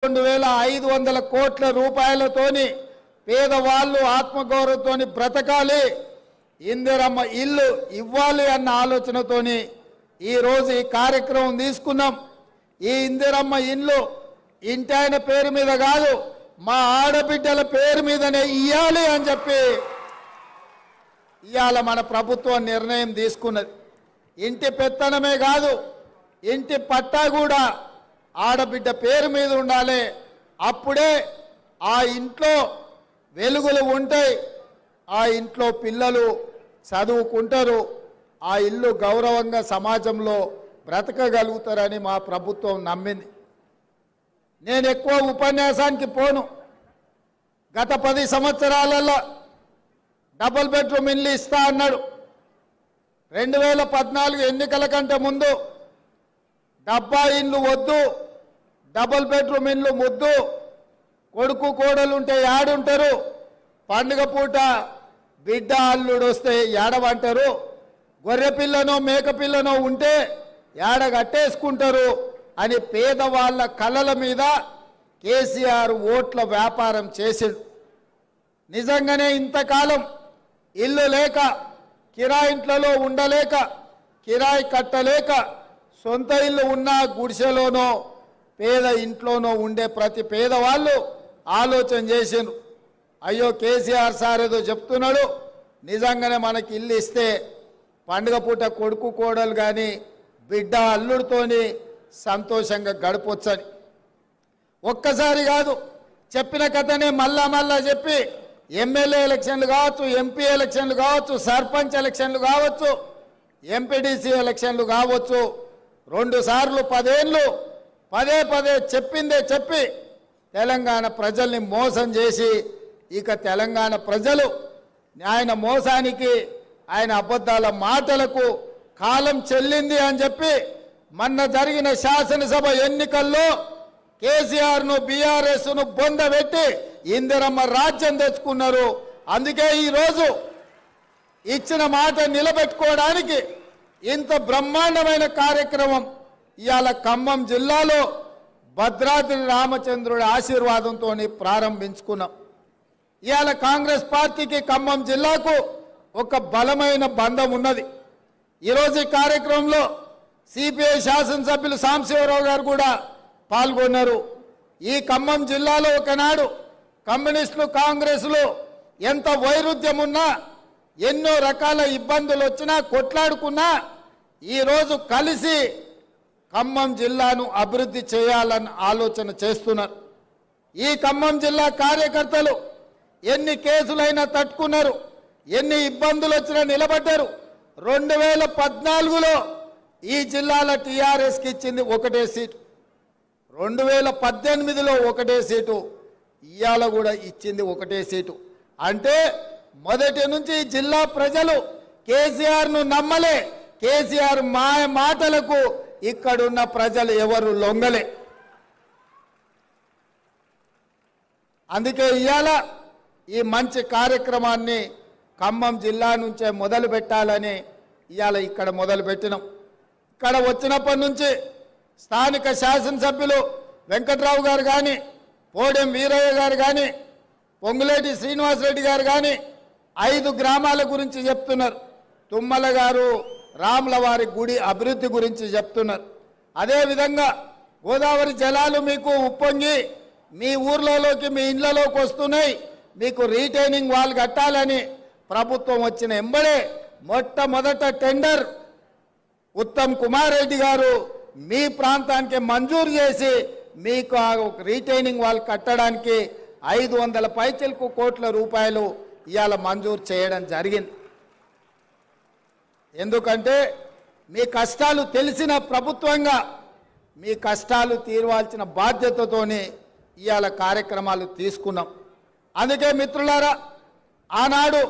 2500 కోట్ల రూపాయలతోని పేదవాళ్ళు ఆత్మగౌరవంతోని బ్రతకాలి, ఇందిరమ్మ ఇల్లు ఇవ్వాలి అన్న ఆలోచనతోని ఈ రోజు ఈ కార్యక్రమం తీసుకున్నాం. ఈ ఇందిరమ్మ ఇల్లు ఇంటాయన పేరు మీద కాదు, మా ఆడబిడ్డల పేరు మీదనే ఇయ్యాలి అని చెప్పి ఇవాళ మన ప్రభుత్వం నిర్ణయం తీసుకున్నది. ఇంటి పెత్తనమే కాదు, ఇంటి పట్టా కూడా ఆడబిడ్డ పేరు మీద ఉండాలి. అప్పుడే ఆ ఇంట్లో వెలుగులు ఉంటాయి, ఆ ఇంట్లో పిల్లలు చదువుకుంటారు, ఆ ఇల్లు గౌరవంగా సమాజంలో బ్రతకగలుగుతారని మా ప్రభుత్వం నమ్మింది. నేను ఎక్కువ ఉపన్యాసానికి పోను. గత 10 సంవత్సరాలలో డబుల్ బెడ్రూమ్ ఇల్లు ఇస్తా అన్నాడు. 2014 ఎన్నికల కంటే ముందు డబ్బా ఇల్లు వద్దు, డబుల్ బెడ్రూమ్ ఇల్లు ముద్దు, కొడుకు కోడలు ఉంటే యాడుంటారు, పండుగ పూట బిడ్డ అల్లుడు వస్తే ఏడవంటారు, గొర్రె పిల్లనో మేక పిల్లనో ఉంటే ఏడ కట్టేసుకుంటారు అని పేదవాళ్ళ కళ్ళల మీద కేసీఆర్ ఓట్ల వ్యాపారం చేసిండు. నిజంగానే ఇంతకాలం ఇల్లు లేక, కిరాయింట్లలో ఉండలేక, కిరాయి కట్టలేక, సొంత ఇల్లు ఉన్న గుడిసెలోనో పేద ఇంట్లోనో ఉండే ప్రతి పేదవాళ్ళు ఆలోచన చేసిండ్రు. అయ్యో కేసీఆర్ సార్ ఏదో చెప్తున్నాడు, నిజంగానే మనకి ఇల్లు ఇస్తే పండుగ పూట కొడుకు కోడలు కానీ బిడ్డ అల్లుడితోని సంతోషంగా గడపొచ్చని. ఒక్కసారి కాదు, చెప్పిన కథనే మళ్ళా చెప్పి ఎమ్మెల్యే ఎలక్షన్లు కావచ్చు, ఎంపీ ఎలక్షన్లు కావచ్చు, సర్పంచ్ ఎలక్షన్లు కావచ్చు, ఎంపీడీసీ ఎలక్షన్లు కావచ్చు, 2 సార్లు 10 ఏళ్ళు పదే చెప్పిందే చెప్పి తెలంగాణ ప్రజల్ని మోసం చేసి ఇక తెలంగాణ ప్రజలు ఆయన మోసానికి ఆయన అబద్ధాల మాటలకు కాలం చెల్లింది అని చెప్పి మొన్న జరిగిన శాసనసభ ఎన్నికల్లో కేసీఆర్ను బీఆర్ఎస్ను బొందబెట్టి ఇందిరమ్మ రాజ్యం తెచ్చుకున్నారు. అందుకే ఈరోజు ఇచ్చిన మాట నిలబెట్టుకోవడానికి ఇంత బ్రహ్మాండమైన కార్యక్రమం ఇవాళ ఖమ్మం జిల్లాలో భద్రాద్రి రామచంద్రుడి ఆశీర్వాదంతో ప్రారంభించుకున్నాం. ఇవాళ కాంగ్రెస్ పార్టీకి ఖమ్మం జిల్లాకు ఒక బలమైన బంధం ఉన్నది. ఈరోజు ఈ కార్యక్రమంలో సిపిఐ శాసనసభ్యులు సాంబశివరావు గారు కూడా పాల్గొన్నారు. ఈ ఖమ్మం జిల్లాలో ఒకనాడు కమ్యూనిస్టులు కాంగ్రెస్లు ఎంత వైరుధ్యం ఉన్నా, ఎన్నో రకాల ఇబ్బందులు వచ్చినా, కొట్లాడుకున్నా ఈరోజు కలిసి ఖమ్మం జిల్లాను అభివృద్ధి చేయాలన్న ఆలోచన చేస్తున్నారు. ఈ ఖమ్మం జిల్లా కార్యకర్తలు ఎన్ని కేసులైనా తట్టుకున్నారు, ఎన్ని ఇబ్బందులు వచ్చినా నిలబడ్డారు. 2014లో ఈ జిల్లాల టీఆర్ఎస్కి ఇచ్చింది 1 సీటు, 2018లో 1 సీటు, ఇవాళ కూడా ఇచ్చింది 1 సీటు. అంటే మొదటి నుంచి జిల్లా ప్రజలు కేసీఆర్ను నమ్మలే. కేసీఆర్ మాటలకు ఇక్కడున్న ప్రజలు ఎవరు లొంగలే. అందుకే ఇవాళ ఈ మంచి కార్యక్రమాన్ని ఖమ్మం జిల్లా నుంచే మొదలు పెట్టాలని ఇవాళ ఇక్కడ మొదలు పెట్టినాం. ఇక్కడ వచ్చినప్పటి నుంచి స్థానిక శాసనసభ్యులు వెంకట్రావు గారు కానీ, పోడెం వీరయ్య గారు కానీ, పొంగులేటి శ్రీనివాసరెడ్డి గారు కానీ 5 గ్రామాల గురించి చెప్తున్నారు. తుమ్మల గారు రాములవారి గుడి అభివృద్ధి గురించి చెప్తున్నారు. అదేవిధంగా గోదావరి జలాలు మీకు ఉప్పొంగి మీ ఊర్లలోకి మీ ఇళ్లలోకి వస్తున్నాయి, మీకు రీటైనింగ్ వాల్ కట్టాలని ప్రభుత్వం వచ్చిన ఎంబడే మొట్టమొదట టెండర్ ఉత్తమ్ కుమార్ రెడ్డి గారు మీ ప్రాంతానికి మంజూరు చేసి మీకు ఆ రీటైనింగ్ వాల్ కట్టడానికి 500 పైచిలకు కోట్ల రూపాయలు ఇవాళ మంజూరు చేయడం జరిగింది. ఎందుకంటే మీ కష్టాలు తెలిసిన ప్రభుత్వంగా మీ కష్టాలు తీర్వాల్సిన బాధ్యతతోనే ఇవాళ కార్యక్రమాలు తీసుకున్నాం. అందుకే మిత్రులారా, ఆనాడు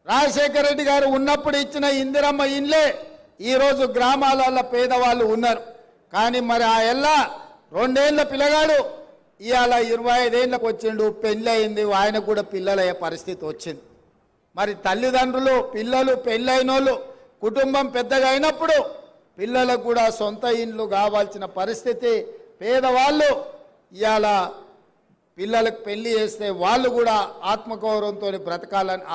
రాజశేఖర రెడ్డి గారు ఉన్నప్పుడు ఇచ్చిన ఇందిరమ్మ ఇల్లే ఈరోజు గ్రామాలలో పేదవాళ్ళు ఉన్నారు. కానీ మరి ఆ ఎల్లా 2 ఏళ్ల పిల్లగాడు ఇవాళ 25 ఏళ్ళకు వచ్చిండు, పెళ్ళి అయింది, ఆయనకు కూడా పిల్లలయ్యే పరిస్థితి వచ్చింది. మరి తల్లిదండ్రులు పిల్లలు పెళ్ళైనోళ్ళు కుటుంబం పెద్దగా అయినప్పుడు పిల్లలకు కూడా సొంత ఇండ్లు కావాల్సిన పరిస్థితి పేదవాళ్ళు ఇవాళ పిల్లలకు పెళ్లి చేస్తే వాళ్ళు కూడా ఆత్మగౌరవంతో బ్రతకాలని